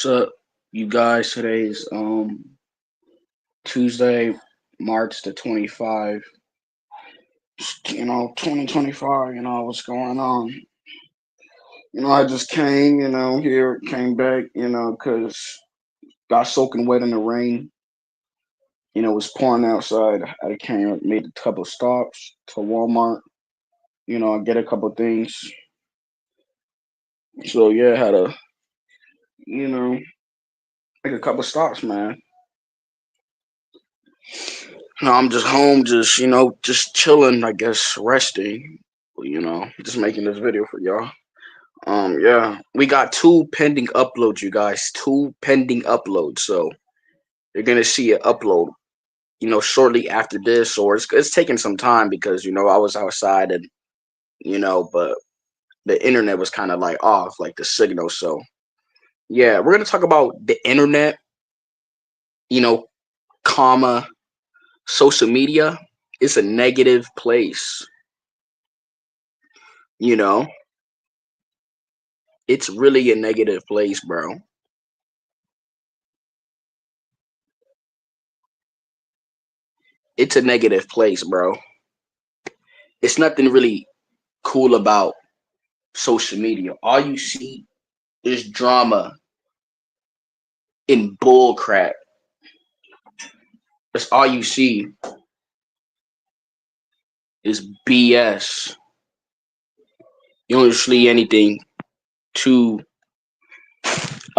What's up, you guys? Today's Tuesday, March the 25. 2025. What's going on? I just came. Here, came back. Cause got soaking wet in the rain. It was pouring outside. I came, made a couple stops to Walmart. I get a couple things. So yeah, had a you know make a couple stops, man. No, I'm just home, just chilling, I guess, resting. Just making this video for y'all. Yeah, we got two pending uploads, you guys. Two pending uploads, so you're gonna see it upload, shortly after this, or it's taking some time because I was outside and but the internet was kind of like off, like the signal. So yeah, we're gonna talk about the internet, you know, comma social media. It's a negative place, you know. It's really a negative place, bro. It's a negative place, bro. It's nothing really cool about social media. All you see is drama and bull crap. That's all you see is BS. You don't see anything too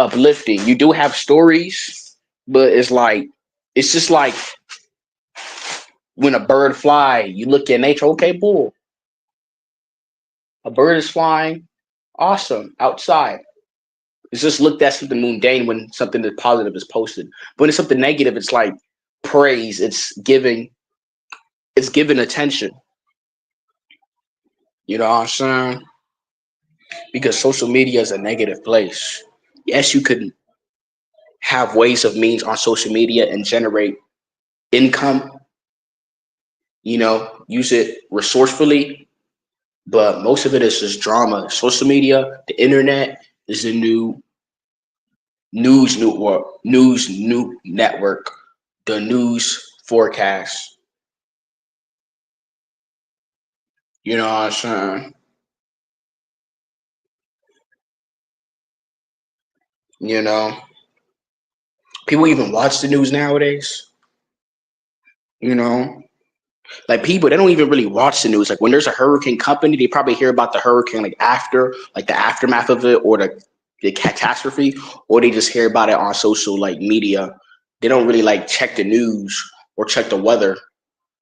uplifting. You do have stories, but it's just like when a bird fly, you look at nature, okay, bull. A bird is flying, awesome, outside. It's just looked at something mundane when something that's positive is posted. But when it's something negative, it's like praise. It's giving attention. You know what I'm saying? Because social media is a negative place. Yes, you could have ways of means on social media and generate income, use it resourcefully, but most of it is just drama. Social media, the internet is the new news new network, the news forecast. You know what I'm saying? You know, people even watch the news nowadays. You know, like people, they don't even really watch the news. Like when there's a hurricane company, they probably hear about the hurricane like after, like the aftermath of it, or the catastrophe, or they just hear about it on social like media. They don't really like check the news or check the weather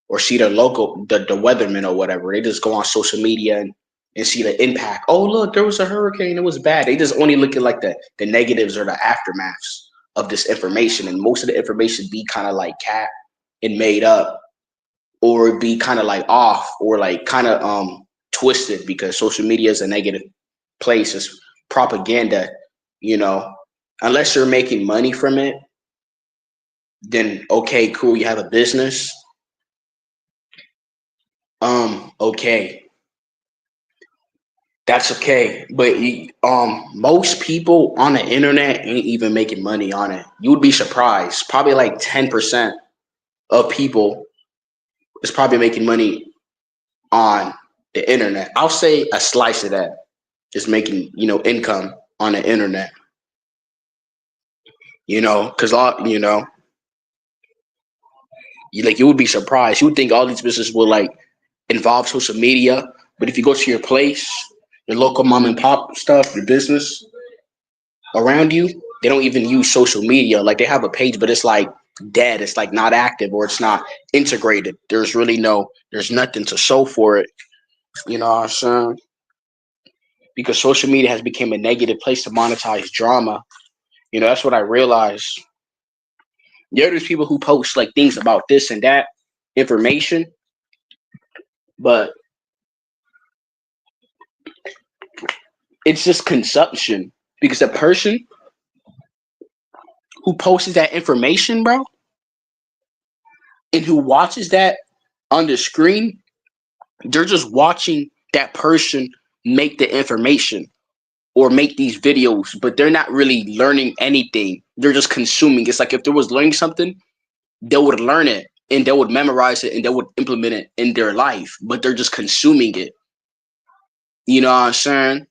or see the weatherman or whatever. They just go on social media and see the impact. Oh look, there was a hurricane. It was bad. They just only look at like the negatives or the aftermaths of this information, and most of the information be kind of like cat and made up, or be kind of like off, or like kind of twisted, because social media is a negative place. It's propaganda, you know. Unless you're making money from it, then okay, cool, you have a business. Okay, that's okay. But most people on the internet ain't even making money on it. You would be surprised. Probably like 10% of people is probably making money on the internet. I'll say a slice of that is making, income on the internet. Because you would be surprised. You would think all these businesses will like involve social media, but if you go to your place, your local mom and pop stuff, your business around you, they don't even use social media. Like they have a page, but it's like dead. It's like not active, or it's not integrated. There's nothing to show for it. You know what I'm saying? Because social media has become a negative place to monetize drama. That's what I realized. There's people who post like things about this and that information, but it's just consumption. Because the person who posts that information, bro, and who watches that on the screen, they're just watching that person make the information. or make these videos, but they're not really learning anything. They're just consuming. It's like if they was learning something, they would learn it and they would memorize it and they would implement it in their life, but they're just consuming it. You know what I'm saying?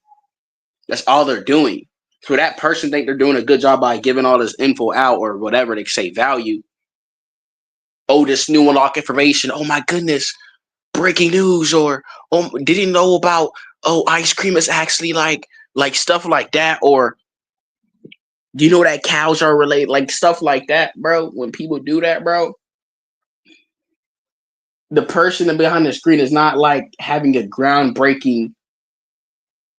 That's all they're doing. So that person think they're doing a good job by giving all this info out or whatever they say value. Oh, this new unlock information. Oh my goodness, breaking news. Or oh, didn't know about, oh, ice cream is actually like stuff like that. Or do you know that cows are related? Like stuff like that, bro. When people do that, bro, the person behind the screen is not like having a groundbreaking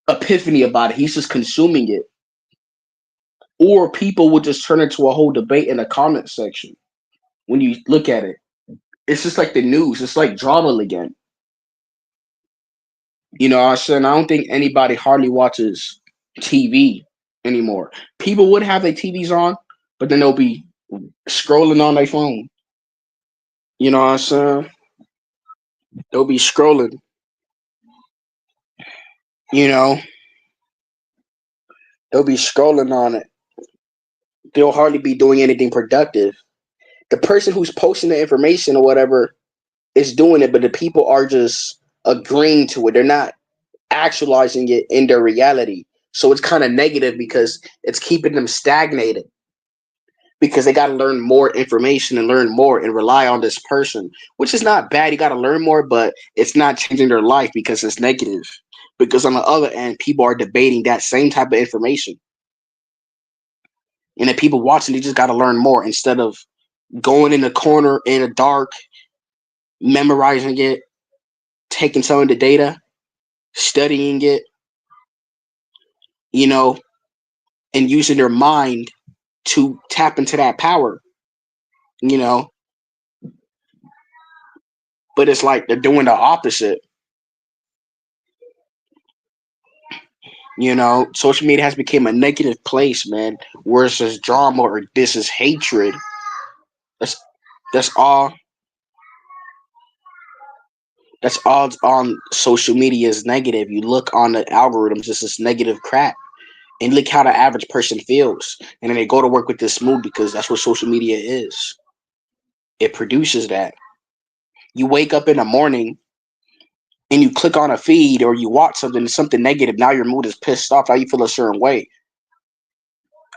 epiphany about it. He's just consuming it. Or people would just turn into a whole debate in the comment section when you look at it. It's just like the news. It's like drama again. You know, I said I don't think anybody hardly watches TV anymore. People would have their TVs on, but then they'll be scrolling on their phone. You know what I'm saying? They'll be scrolling. You know, they'll be scrolling on it. They'll hardly be doing anything productive. The person who's posting the information or whatever is doing it, but the people are just agreeing to it. They're not actualizing it in their reality. So it's kind of negative because it's keeping them stagnated because they got to learn more information and learn more and rely on this person, which is not bad. You got to learn more, but it's not changing their life because it's negative. Because on the other end, people are debating that same type of information. And the people watching, they just got to learn more instead of going in the corner in the dark, memorizing it, taking some of the data, studying it, you know, and using their mind to tap into that power, you know. But it's like they're doing the opposite. You know, social media has become a negative place, man, where it's just drama or this is hatred. That's that's all that's all on social media is negative. You look on the algorithms, it's this negative crap. And look how the average person feels. And then they go to work with this mood because that's what social media is. It produces that. You wake up in the morning and you click on a feed or you watch something negative. Now your mood is pissed off. Now you feel a certain way.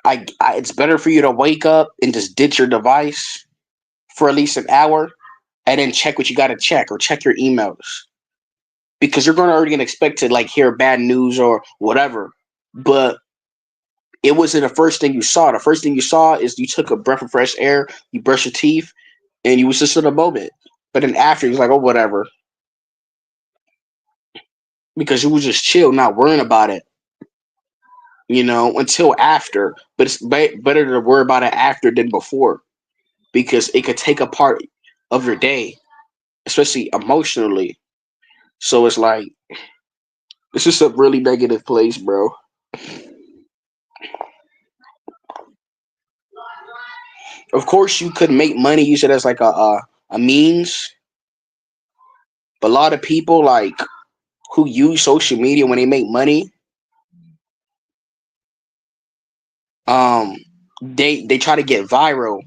It's better for you to wake up and just ditch your device for at least an hour and then check what you got to check or check your emails because you're going to already gonna expect to like hear bad news or whatever. But it wasn't the first thing you saw. The first thing you saw is you took a breath of fresh air, you brushed your teeth, and you was just in a moment. But then after, you was like, oh, whatever. Because you was just chill, not worrying about it, you know, until after. But it's better to worry about it after than before because it could take a part of your day, especially emotionally. So it's like, it's just a really negative place, bro. Of course, you could make money, use it as like a means. But a lot of people, like, who use social media when they make money, um, they try to get viral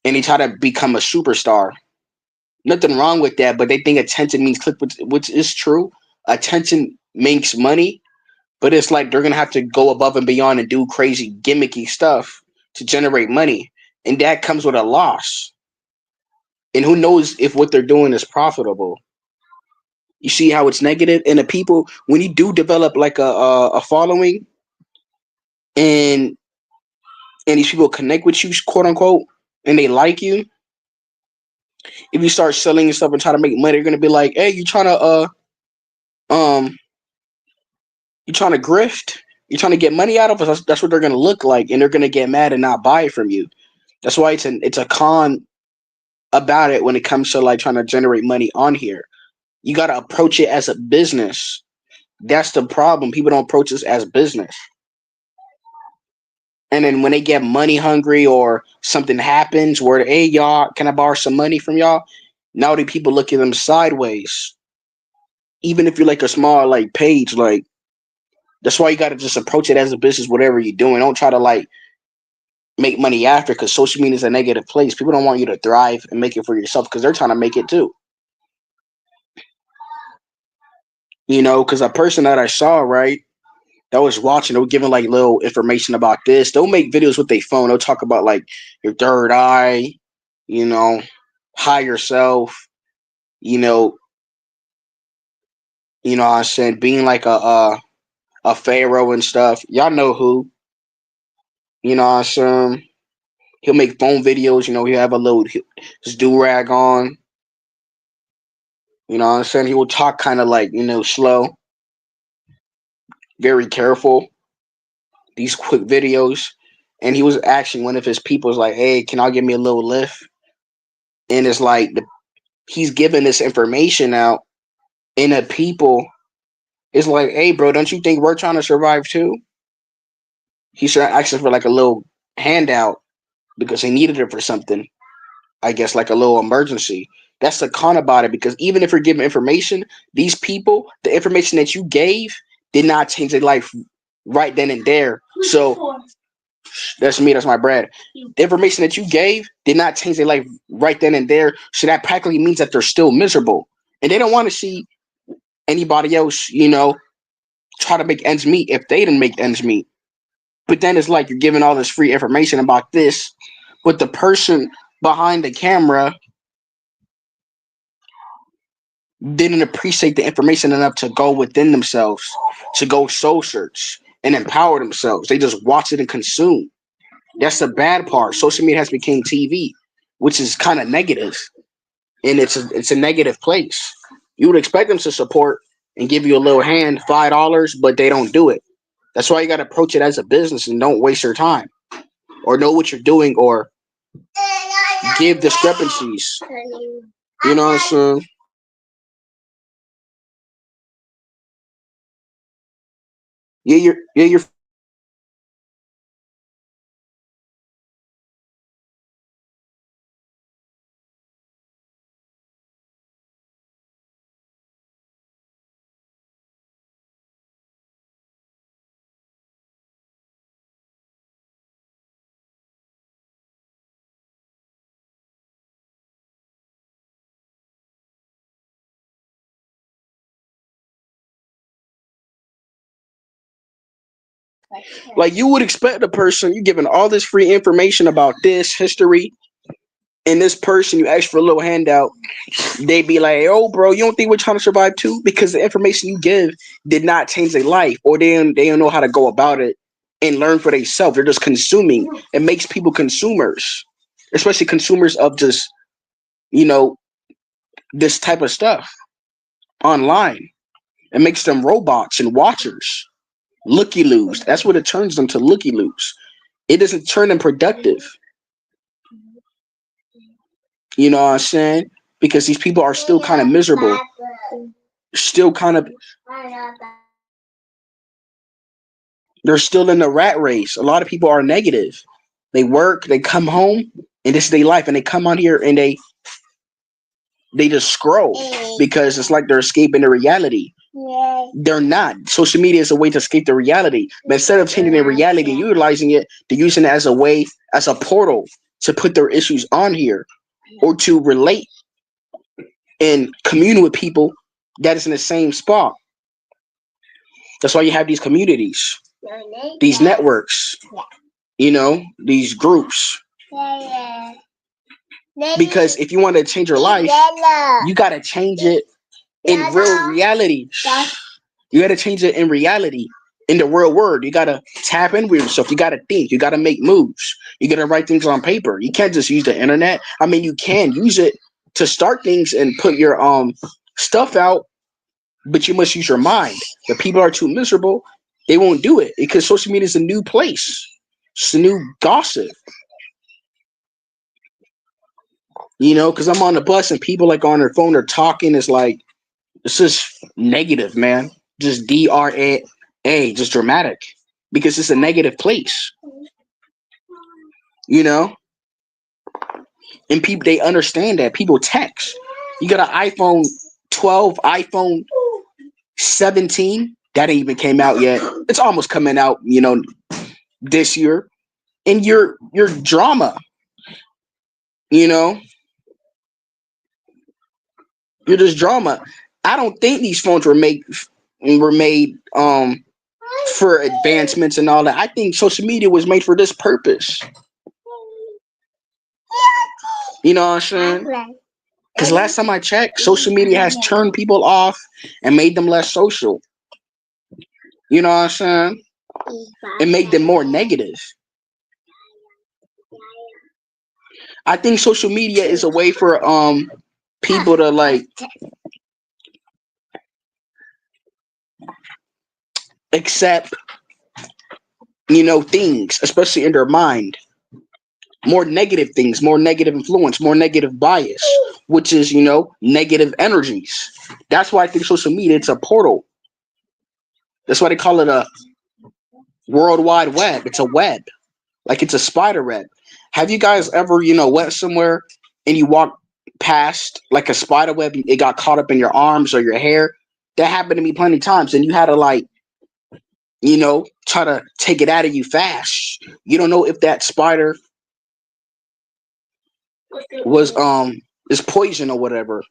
and they try to become a superstar. Nothing wrong with that, but they think attention means click, which is true. Attention makes money, but it's like they're gonna have to go above and beyond and do crazy gimmicky stuff to generate money, and that comes with a loss. And who knows if what they're doing is profitable? You see how it's negative, and the people when you do develop like a following, and these people connect with you, quote unquote, and they like you. If you start selling yourself and try to make money, you're gonna be like, "Hey, um, you trying to grift? You trying to get money out of us?" That's what they're gonna look like, and they're gonna get mad and not buy it from you. That's why it's a con about it when it comes to like trying to generate money on here. You gotta approach it as a business. That's the problem. People don't approach this as business. And then when they get money hungry or something happens where, hey, y'all, can I borrow some money from y'all? Now the people look at them sideways. Even if you're like a small like page, like That's why you got to just approach it as a business, whatever you're doing. Don't try to like make money after, because social media is a negative place. People don't want you to thrive and make it for yourself because they're trying to make it too. You know, because a person that I saw, right, that was watching, they were giving like little information about this. They'll make videos with their phone. They'll talk about like your third eye, you know, higher self, you know, what I'm saying, being like a pharaoh and stuff. Y'all know who, what I'm saying. He'll make phone videos, he'll have a little his do rag on. You know what I'm saying? He will talk kind of like, slow, very careful, these quick videos. And he was asking one of his people, was like, hey, can I give me a little lift? And it's like he's giving this information out, and the people is like, hey, bro, don't you think we're trying to survive too? He started asking for like a little handout because he needed it for something. I guess like a little emergency. That's the con about it, because even if you're giving information, these people, the information that you gave did not change their life right then and there. So that's me, that's my Brad. The information that you gave did not change their life right then and there. So that practically means that they're still miserable. And they don't want to see anybody else, try to make ends meet if they didn't make ends meet. But then it's like you're giving all this free information about this, but the person behind the camera didn't appreciate the information enough to go within themselves, to go soul search and empower themselves. They just watch it and consume. That's the bad part. Social media has become TV, which is kind of negative, and it's a negative place. You would expect them to support and give you a little hand, $5, but they don't do it. That's why you got to approach it as a business and don't waste your time, or know what you're doing, or give discrepancies. You know what I'm saying? You're like, you would expect a person, you giving all this free information about this history, and this person you ask for a little handout, they be like, "Oh, bro, you don't think we're trying to survive too?" Because the information you give did not change their life, or they don't know how to go about it and learn for themselves. They're just consuming. It makes people consumers, especially consumers of just you know this type of stuff online. It makes them robots and watchers, looky loos. That's what it turns them to, looky loos. It doesn't turn them productive. You know what I'm saying? Because these people are still kind of miserable, still kind of, they're still in the rat race. A lot of people are negative. They work, they come home, and this is their life, and they come on here and they just scroll because it's like they're escaping the reality. They're not. Social media is a way to escape the reality. But instead of changing their reality and utilizing it, they're using it as a way, as a portal to put their issues on here, or to relate and commune with people that is in the same spot. That's why you have these communities, these networks, these groups. Because if you want to change your life, you got to change it in real reality. You got to change it in reality, in the real world. You got to tap in with yourself. You got to think. You got to make moves. You got to write things on paper. You can't just use the internet. I mean, you can use it to start things and put your stuff out, but you must use your mind. If people are too miserable, they won't do it, because social media is a new place. It's a new gossip. Because I'm on the bus and people like on their phone, they're talking. It's like, it's just negative, man. Just DRA, just dramatic, because it's a negative place, you know. And people, they understand that. People text. You got an iPhone 12, iPhone 17. That ain't even came out yet. It's almost coming out, this year. And your drama, you know, you're just drama. I don't think these phones were made for advancements and all that. I think social media was made for this purpose. You know what I'm saying? Because last time I checked, social media has turned people off and made them less social. You know what I'm saying? It made them more negative. I think social media is a way for people to like accept, things, especially in their mind. More negative things, more negative influence, more negative bias, which is, negative energies. That's why I think social media, it's a portal. That's why they call it a world wide web. It's a web. Like it's a spider web. Have you guys ever, went somewhere and you walked past like a spider web, it got caught up in your arms or your hair? That happened to me plenty of times, and you had to like, try to take it out of you fast. You don't know if that spider was is poison or whatever.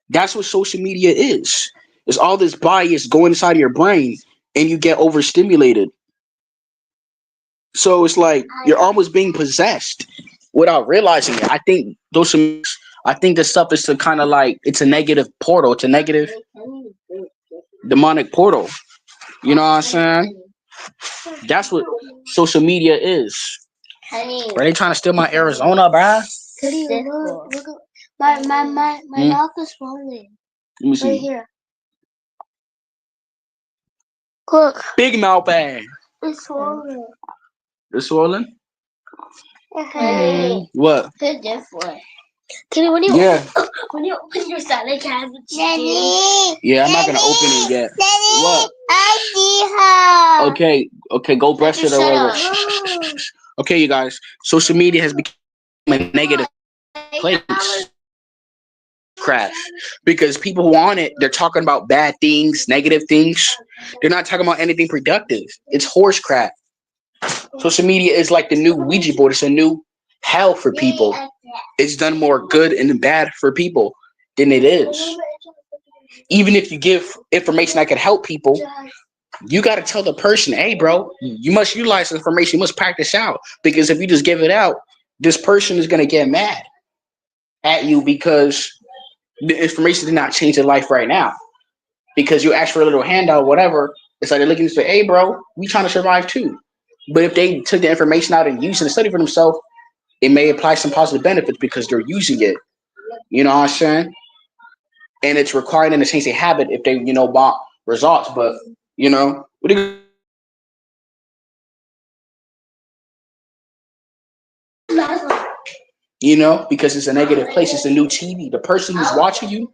That's what social media is. It's all this bias going inside of your brain and you get overstimulated. So it's like you're almost being possessed without realizing it. I think this stuff is to kind of like it's a negative portal. It's a negative demonic portal. You know what I'm saying? That's what social media is. Are they trying to steal my Arizona, bruh? My mouth is swollen. Let me see. Right here. Look. Big mouth bag. It's swollen. It's swollen? What? It's different. Timmy, when you open your salad cabbage, Daddy. Yeah, I'm not gonna open it yet. Daddy, What? I see her. Okay, go brush it or whatever. Okay, you guys. Social media has become a negative place. Crash. Because people who on it, they're talking about bad things, negative things. They're not talking about anything productive. It's horse crap. Social media is like the new Ouija board. It's a new hell for people. It's done more good and bad for people than it is. Even if you give information that could help people, you got to tell the person, hey, bro, you must utilize this information. You must practice out. Because if you just give it out, this person is going to get mad at you because the information did not change their life right now. Because you ask for a little handout, whatever, it's like they're looking to say, hey, bro, we trying to survive too. But if they took the information out and used it and study for themselves, it may apply some positive benefits because they're using it. You know what I'm saying? And it's requiring them to change their habit if they, want results. But, what do because it's a negative place. It's a new TV. The person who's watching you,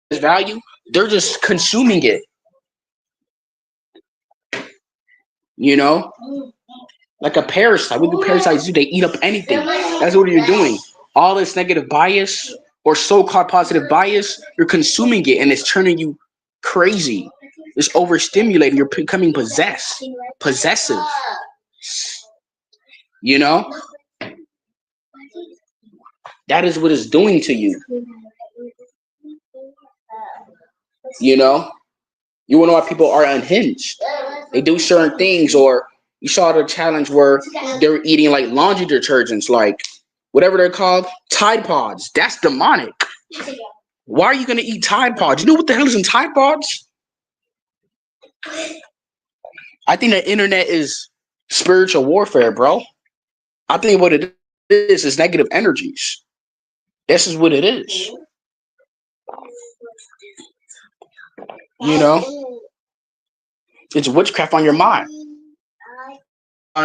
this value, they're just consuming it. Like a parasite. What do parasites do? They eat up anything. That's what you're doing. All this negative bias or so-called positive bias, you're consuming it and it's turning you crazy. It's overstimulating. You're becoming possessive. That is what it's doing to you. You know wonder why people are unhinged. They do certain things, or you saw the challenge where they were eating like laundry detergents, like whatever they're called, Tide Pods. That's demonic. Why are you gonna eat Tide Pods? You know what the hell is in Tide Pods? I think the internet is spiritual warfare, bro. I think what it is negative energies. This is what it is. It's witchcraft on your mind.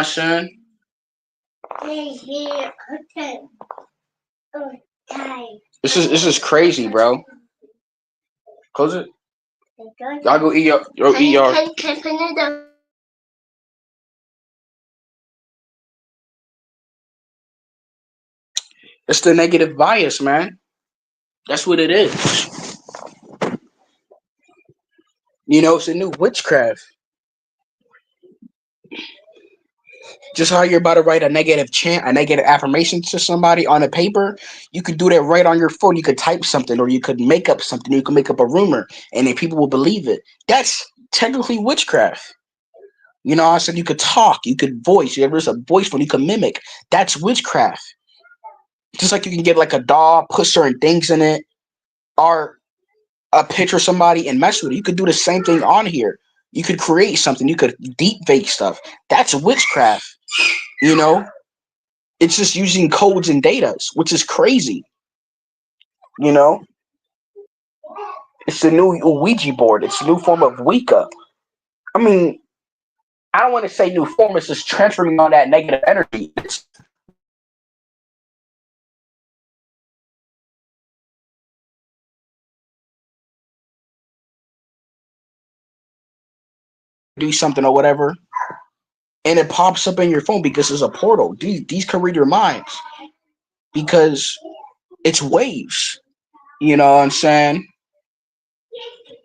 Son. This is crazy, bro. Close it. Y'all go eat your. It's the negative bias, man. That's what it is. You know, it's a new witchcraft. Just how you're about to write a negative chant, a negative affirmation to somebody on a paper, you could do that right on your phone. You could type something, or you could make up something. You could make up a rumor, and then people will believe it. That's technically witchcraft. You know, I said you could talk, you could voice. There's a voice phone you could mimic. That's witchcraft. Just like you can get like a doll, put certain things in it, or a picture of somebody and mess with it. You could do the same thing on here. You could create something. You could deep fake stuff. That's witchcraft. You know, it's just using codes and data, which is crazy. You know, it's the new Ouija board. It's a new form of Wicca. I mean, I don't want to say new form. It's just transferring on that negative energy. It's do something or whatever, and it pops up in your phone because it's a portal. These can read your minds because it's waves. You know what I'm saying?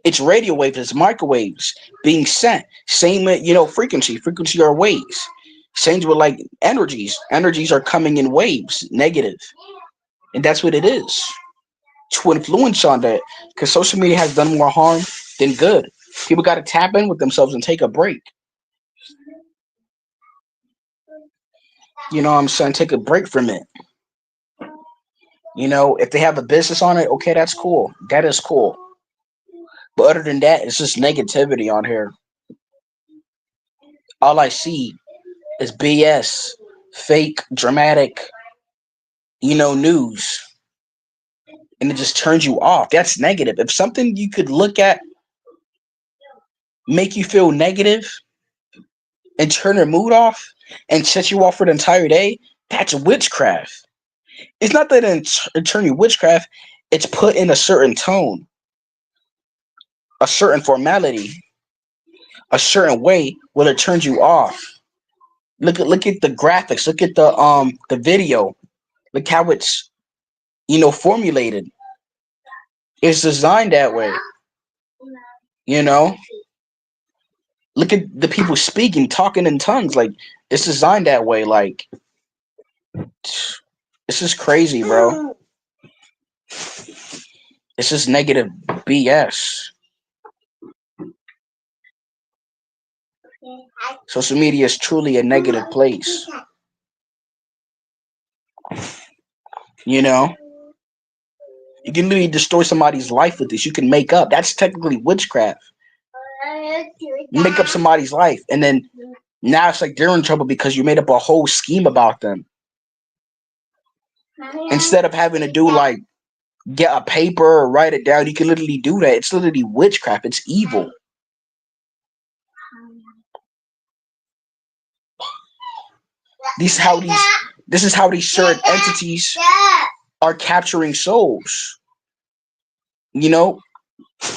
It's radio waves, it's microwaves being sent. Same with, frequency. Frequency are waves. Same with like energies. Energies are coming in waves, negative. And that's what it is. To influence on that. Because social media has done more harm than good. People got to tap in with themselves and take a break. You know what I'm saying? Take a break from it. You know, if they have a business on it, okay, that's cool. That is cool. But other than that, it's just negativity on here. All I see is BS, fake, dramatic, news. And it just turns you off. That's negative. If something you could look at make you feel negative and turn your mood off and set you off for the entire day, that's witchcraft. It's not that it turn you witchcraft, it's put in a certain tone, a certain formality, a certain way where it turns you off. Look at the graphics, look at the video. Look how it's formulated. It's designed that way. You know? Look at the people speaking, talking in tongues. Like, it's designed that way. Like, it's just crazy, bro. It's just negative BS. Social media is truly a negative place. You know? You can literally destroy somebody's life with this. You can make up. That's technically witchcraft. You make up somebody's life, and then now it's like they're in trouble because you made up a whole scheme about them. Instead of having to do like get a paper or write it down, you can literally do that. It's literally witchcraft. It's evil. This is how these certain entities are capturing souls. You know,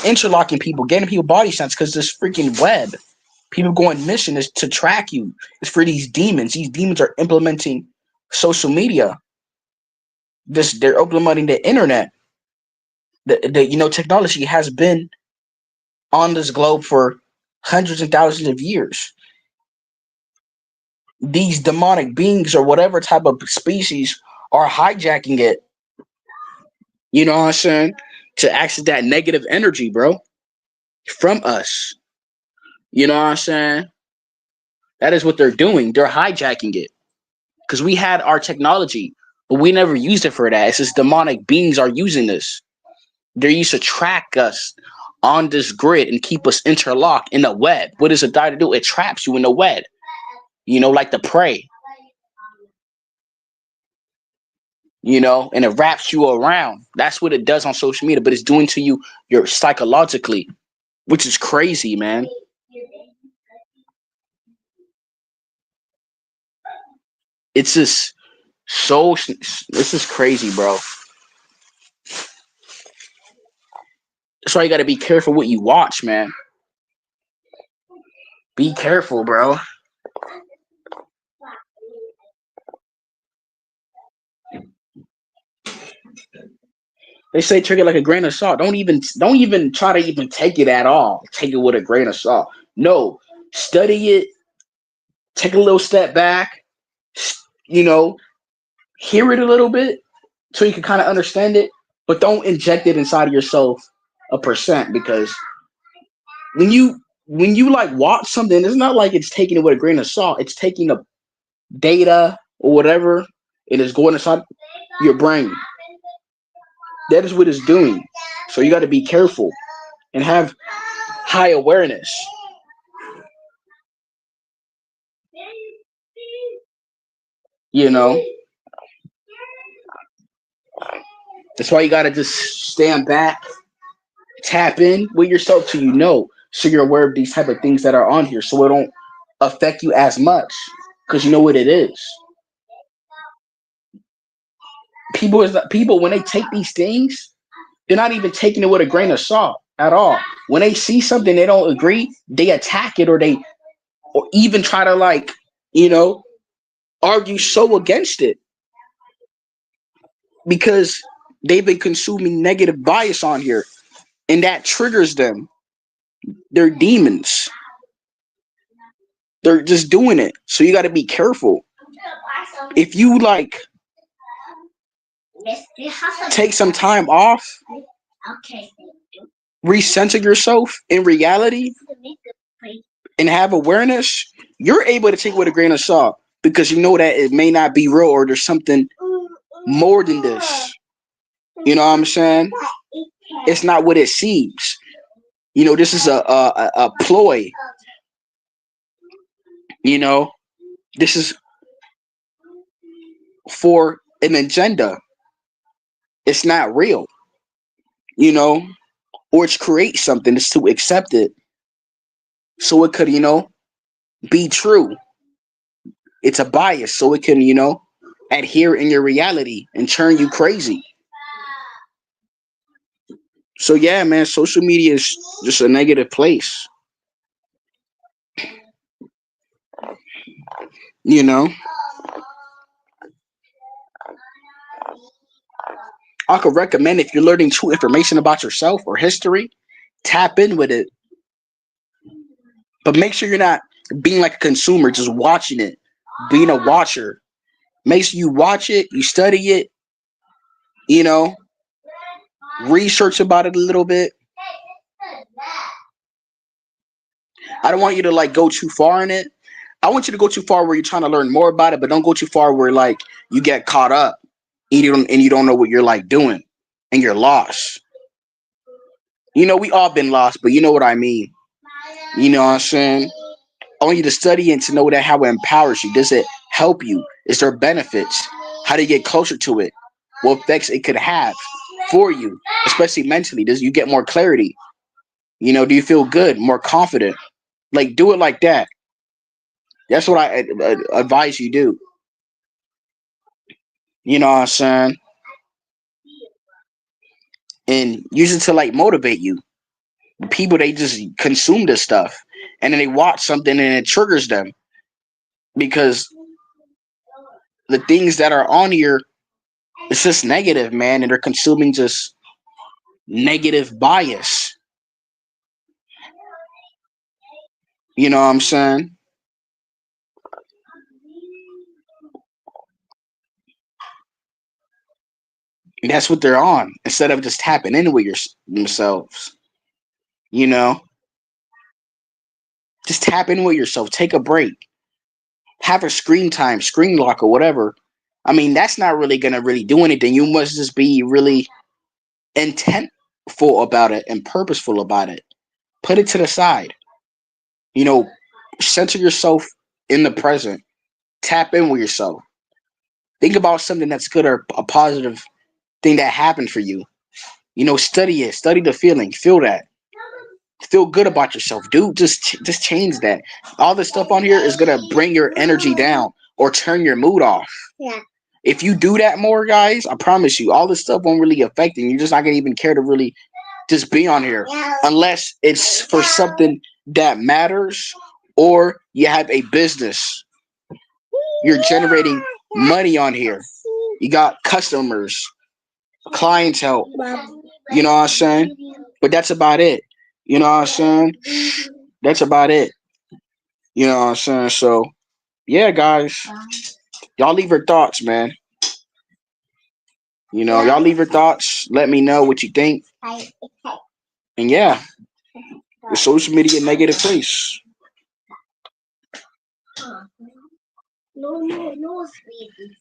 interlocking people, getting people body sense because this freaking web. People going mission is to track you. It's for these demons. These demons are implementing social media. They're implementing the internet. The technology has been on this globe for hundreds and thousands of years. These demonic beings or whatever type of species are hijacking it. You know what I'm saying? To access that negative energy, bro, from us. You know what I'm saying? That is what they're doing. They're hijacking it. Because we had our technology, but we never used it for that. It's just demonic beings are using this. They're used to track us on this grid and keep us interlocked in the web. What does it die to do? It traps you in the web. Like the prey. And it wraps you around. That's what it does on social media, but it's doing to you your psychologically, which is crazy, man. It's just this is crazy, bro. That's why you got to be careful what you watch, man. Be careful, bro. They say take it like a grain of salt. Don't even try to even take it at all. Take it with a grain of salt. No, study it. Take a little step back. You know, hear it a little bit so you can kind of understand it, but don't inject it inside of yourself 1% because when you like watch something, it's not like it's taking it with a grain of salt. It's taking the data or whatever it is going inside your brain. That is what it's doing. So you got to be careful and have high awareness. You know, that's why you got to just stand back, tap in with yourself so you know, so you're aware of these type of things that are on here, so it don't affect you as much because you know what it is. People when they take these things, they're not even taking it with a grain of salt at all. When they see something they don't agree, they attack it or even try to like, you know, argue so against it because they've been consuming negative bias on here and that triggers them. They're demons. They're just doing it. So you got to be careful. If you like take some time off, recenter yourself in reality and have awareness, you're able to take it with a grain of salt because you know that it may not be real or there's something more than this. You know what I'm saying? It's not what it seems. You know, this is a ploy. You know, this is for an agenda. It's not real. You know, or it's create something. It's to accept it so it could, be true. It's a bias so it can, adhere in your reality and turn you crazy. So yeah, man, social media is just a negative place. You know, I could recommend if you're learning true information about yourself or history, tap in with it. But make sure you're not being like a consumer, just watching it, being a watcher. Make sure you watch it, you study it, you know, research about it a little bit. I don't want you to like go too far in it. I want you to go too far where you're trying to learn more about it, but don't go too far where like you get caught up and you don't know what you're like doing and you're lost. You know, we all been lost, but you know what I mean. You know what I'm saying? I want you to study and to know that how it empowers you. Does it help you? Is there benefits? How do you get closer to it? What effects it could have for you, especially mentally? Does you get more clarity? You know, do you feel good, more confident? Like do it like that. That's what I advise you do. You know what I'm saying? And use it to like motivate you. People they just consume this stuff and then they watch something and it triggers them because the things that are on here it's just negative, man, and they're consuming just negative bias. You know what I'm saying? And that's what they're on instead of just tapping in with themselves. You know, just tap in with yourself. Take a break. Have a screen time, screen lock, or whatever. I mean, that's not really gonna really do anything. You must just be really intentful about it and purposeful about it. Put it to the side. You know, center yourself in the present. Tap in with yourself. Think about something that's good or a positive thing that happened for you. You know, study it. Study the feeling. Feel that. Feel good about yourself, dude. Just change that. All this stuff on here is gonna bring your energy down or turn your mood off. Yeah. If you do that more, guys, I promise you, all this stuff won't really affect you. You're just not gonna even care to really just be on here unless it's for something that matters or you have a business. You're generating money on here. You got customers. clientele. You know what I'm saying? But that's about it. You know what I'm saying? That's about it. You know what I'm saying? So yeah, guys, y'all leave your thoughts, man. You know, y'all leave your thoughts. Let me know what you think. And yeah, the social media negative place. No, sweetie.